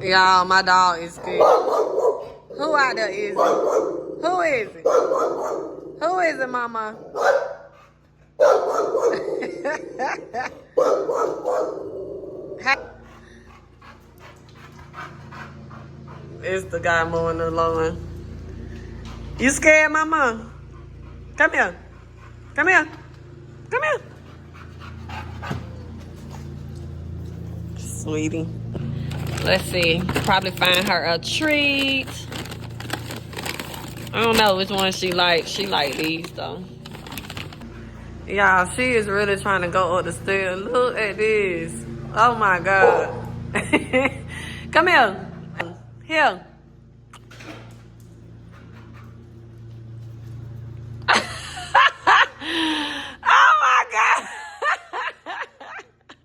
Y'all, my dog is scared. Who out there is it? Who is it? Who is it, mama? It's the guy mowing the lawn. You scared, mama? Come here. Come here. Come here. Sweetie. Let's see. Probably find her a treat. I don't know which one she likes. She like these though. Y'all, she is really trying to go up the stairs. Look at this. Oh my God. Come here. Here.